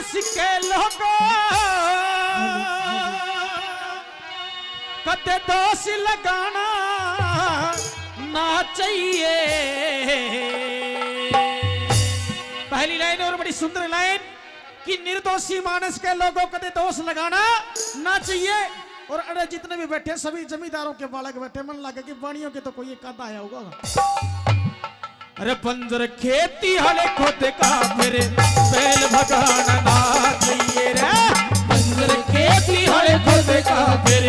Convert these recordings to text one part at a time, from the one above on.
मानस के लोगों कदे दोष लगाना ना चाहिए। पहली लाइन और बड़ी सुंदर लाइन कि निर्दोषी मानस के लोगों कदे दोष लगाना ना चाहिए। और अरे जितने भी बैठे सभी जमींदारों के बालक बैठे, मन लगे कि बाणियों के तो कोई एक आधा आया होगा। अरे बंजर खेती हले खुद का फिर बैल भगाना ना चाहिए रे। बंजर खेती हले खुद का फिर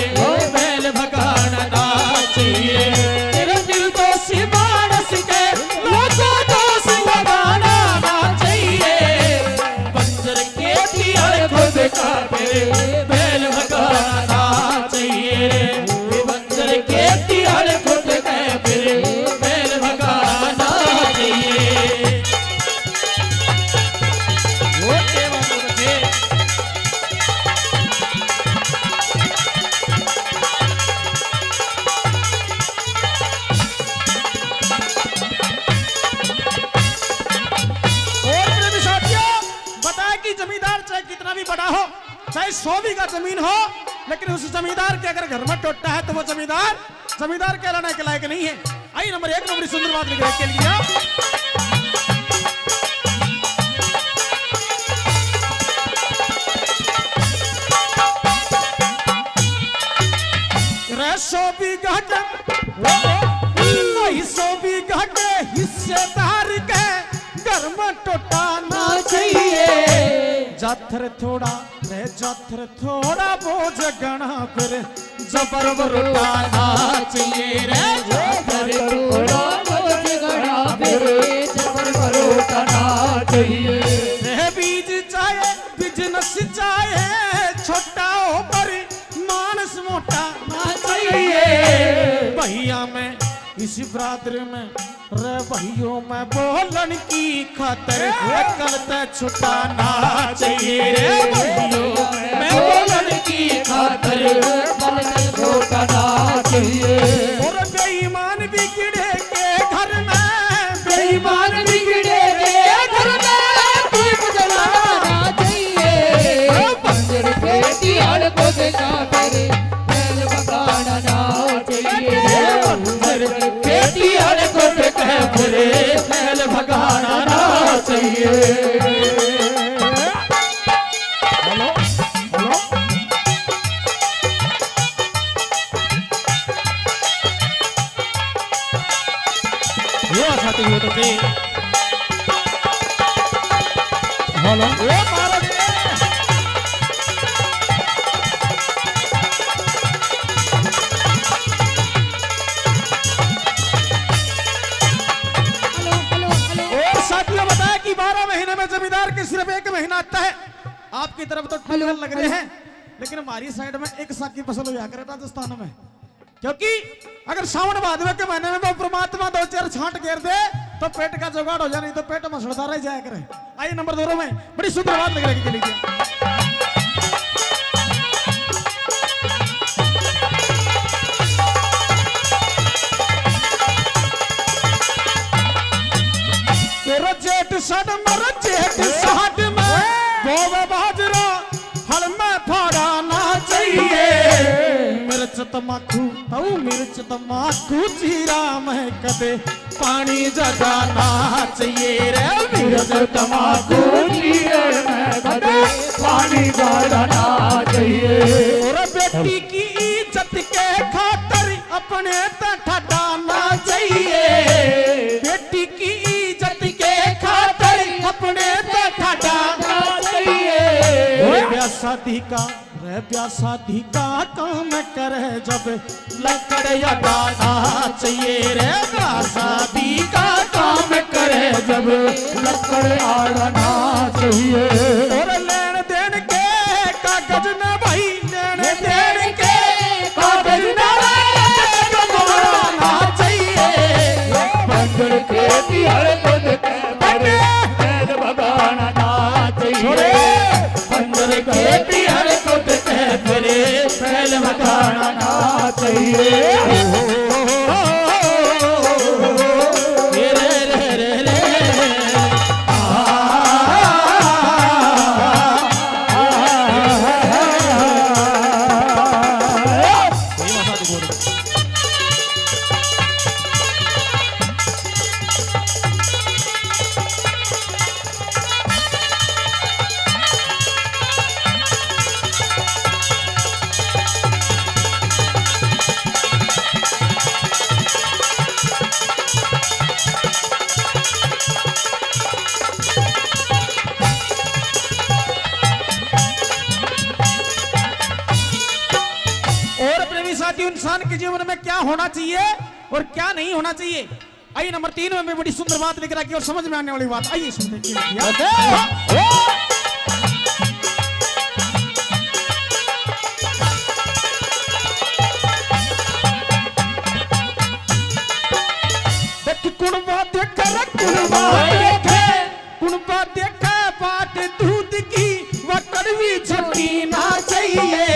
बैल भगाना ना चाहिए। तेरे निर्दोषी मानस के लोगों दोष लगाना ना चाहिए। बंजर खेती हले खुद का फिर बैल भगाना ना चाहिए। बंजर खेती हले खुद का फिर बैल भगाना जमींदार चाहे कितना भी बड़ा हो, चाहे 100 बीघा जमीन हो, लेकिन उस जमींदार के अगर घर में टूटता है तो वो जमींदार कहलाने के लायक नहीं है। आइए नंबर 1 नंबर सुंदर बात लिख के लिए हिस्सेदार के घर में टूटाना चाहिए। जाथर थोड़ा बोझ गणा फिर जबर उठाना चाहिए रे। जाथर थोड़ा बोझ गणा फिर जबर उठाना चाहिए। बीज चाहे बिजनेस चाहे छोटा हो पर मानस मोटा ना चाहिए। भैया में इसी बरादरी में रे भाइयों में बोलन की खातर करते छुटाना चाहिए रे। भाइयों में बोलन की खातर छुटाना चाहिए। और बेईमान बिगड़े के घर में, बेईमान बिगड़े के घर में दीप जलाना चाहिए। बंजर खेती हल को देखा करे बैल भगाना ना चाहिए। बंजर खेती हल को फिरे बैल भगाना ना चाहिए। हेलो हेलो ये साथी हो तो हेलो ये मारो जमींदार के सिर्फ 1 महीना आता है। आपकी तरफ तो ठल्ल लग रहे हैं, लेकिन हमारी साइड में 1 साल की फसल हुआ करे राजस्थान में। क्योंकि अगर सावन भादवे के महीने में वो परमात्मा 2-4 छांट घेर दे तो पेट का जुगाड़ हो जाए, नहीं तो पेट में सड़ता रह जाया करे। आइए नंबर 2 में बड़ी सुंदर बात लग रही है। जेठ सड मर जेठ साठ में बोवे बाजरा हल में फाड़ा ना चाहिए। मिर्च तमाकू जीरा में कदे पानी जगाना चाहिए रे। मिर्च तमाकू जीरा में कदे पानी जगाना चाहिए। और बेटी की इज्जत के खातिर अपने ठटाना चाहिए। बेटी की इज्जत के खातिर अपने ठटाना चाहिए। ब्याह शादी का काम करे जब लकड़ लगाना चाहिए रे। ब्याह शादी का काम करे जब लकड़ आड़ना चाहिए। और लेन देन के कागज न भाई, लेन देन के कागज न बनाना चाहिए। बंजर खेती हर खुद के बैल भगाना ना चाहिए। बंजर खेती हर खुद के बैल भगाना ना चाहिए। कि इंसान के जीवन में क्या होना चाहिए और क्या नहीं होना चाहिए। आइए नंबर 3 में बड़ी सुंदर बात लिख रखी और समझ में आने वाली बात, आइए सुनते हैं। कुणबा देखे बाट दूध की वह कड़वी छोटी ना चाहिए।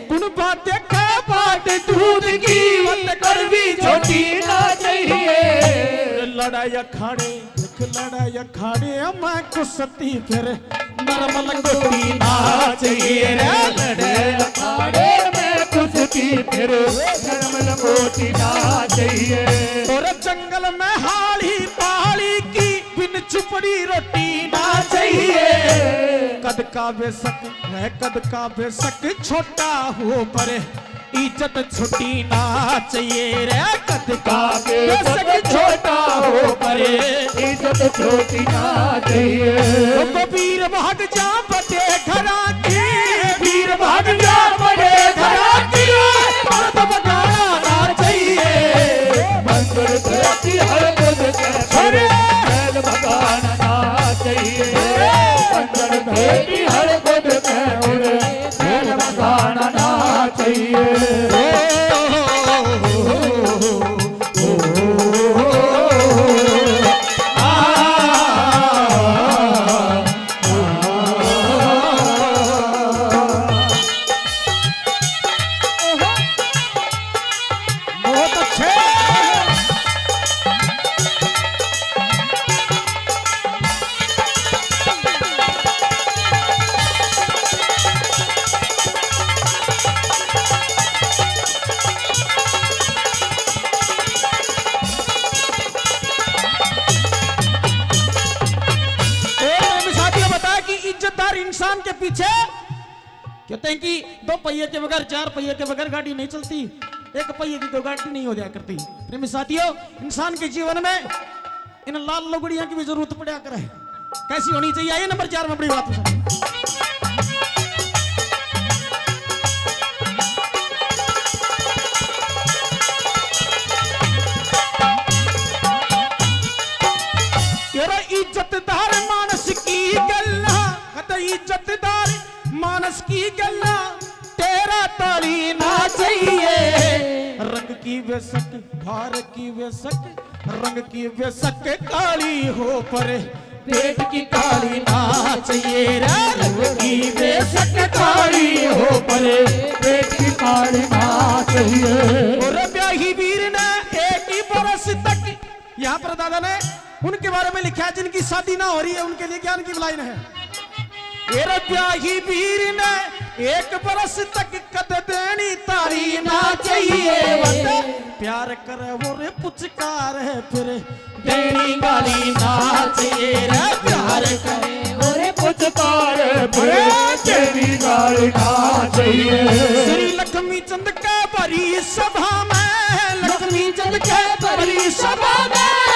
कुणबा देखे बाट दूध की वह कड़वी छोटी ना चाहिए। लड़ाई अखाड़े लड़ाई अखाड़े मैं कुश्ती फिर नरम लंगोटी ना चाहिए। लड़ाई अखाड़े में कुश्ती फिर नरम लंगोटी ना चाहिए। और जंगल में हाड़ी पहाड़ी की बिन चुपड़ी रोटी ना चाहिए। कद का बेशक है कद का बेशक छोटा हो पर इज्जत छोटी ना चाहिए रे। कद का बेशक छोटा हो पर इज्जत छोटी ना चाहिए। तो वीर भाग जा बटे घरा के वीर भाग जा बटे घरा के मर्द बगाना ना चाहिए। मंदिर धरती हर खुद के बैल भगाना ना चाहिए। मंदिर धरती हर खुद के बैल भगाना ना चाहिए। इंसान के पीछे कहते हैं कि 2 पहिए के बगैर 4 पहिए के बगैर गाड़ी नहीं चलती, 1 पहिए की तो गाड़ी नहीं हो जाया करती। प्रेमी साथियों, इंसान के जीवन में इन लाल लुगड़ियां की भी जरूरत पड़ा करे। कैसी होनी चाहिए? आइए नंबर 4 में बड़ी बात है। इज्जतदार मानस की गल्ला इज्जतदार मानस की गल्ला तेरा ताली ना चाहिए। रंग की बेशक भार की बेशक रंग की बेशक काली हो पर पेट की काली ना चाहिए। रंग की बेशक काली हो पर पेट की काली ना चाहिए। और ब्याही वीर ने 1 ही बरस तक, यहाँ पर दादा ने उनके बारे में लिखा है जिनकी शादी ना हो रही है, उनके लिए ज्ञान की लाइन है। तेरा ब्याही वीर ने 1 बरस तक कद देनी तारी ना चाहिए। प्यार करे वो रे पुचकार है फिर देनी गाली ना चाहिए। प्यार करे वो रे पुचकार है फिर देनी गाली ना चाहिए। श्री लक्ष्मी चंद के बड़ी सभा में लक्ष्मी चंद के बड़ी सभा में